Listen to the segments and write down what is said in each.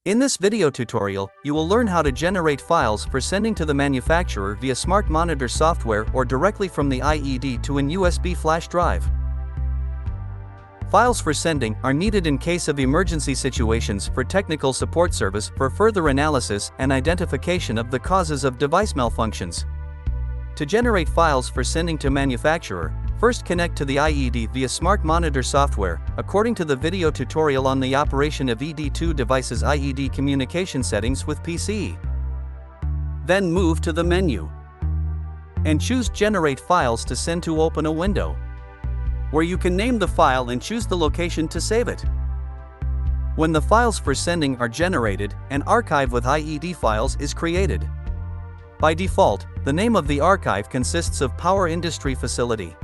In this video tutorial, you will learn how to generate files for sending to the manufacturer via Smart Monitor software or directly from the IED to an USB flash drive. Files for sending are needed in case of emergency situations for technical support service for further analysis and identification of the causes of device malfunctions. To generate files for sending to manufacturer, first connect to the IED via Smart Monitor software, according to the video tutorial on the operation of ED2 devices IED communication settings with PC. Then move to the menu and choose Generate Files to send to open a window, where you can name the file and choose the location to save it. When the files for sending are generated, an archive with IED files is created. By default, the name of the archive consists of Power Industry Facility,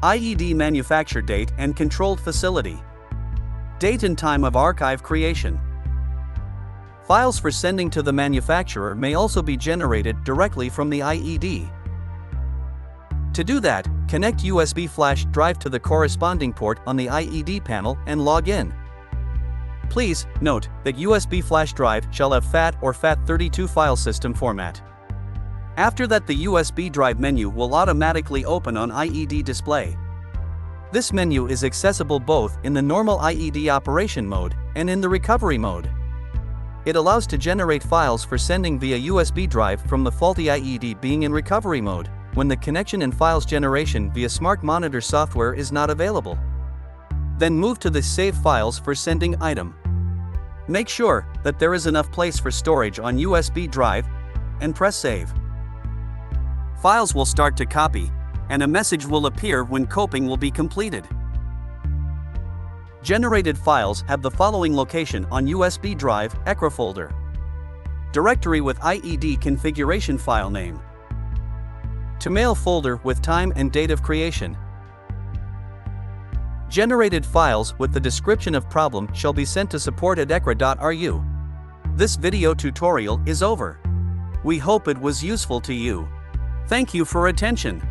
IED manufacture date and controlled facility, date and time of archive creation. Files for sending to the manufacturer may also be generated directly from the IED. To do that, connect USB flash drive to the corresponding port on the IED panel and log in. Please note that USB flash drive shall have FAT or FAT32 file system format. After that, the USB drive menu will automatically open on IED display. This menu is accessible both in the normal IED operation mode and in the recovery mode. It allows to generate files for sending via USB drive from the faulty IED being in recovery mode, when the connection and files generation via Smart Monitor software is not available. Then move to the Save Files for Sending item. Make sure that there is enough place for storage on USB drive and press Save. Files will start to copy, and a message will appear when copying will be completed. Generated files have the following location on USB drive, EKRA folder, directory with IED configuration file name, to mail folder with time and date of creation. Generated files with the description of problem shall be sent to support@ekra.ru. This video tutorial is over. We hope it was useful to you. Thank you for attention.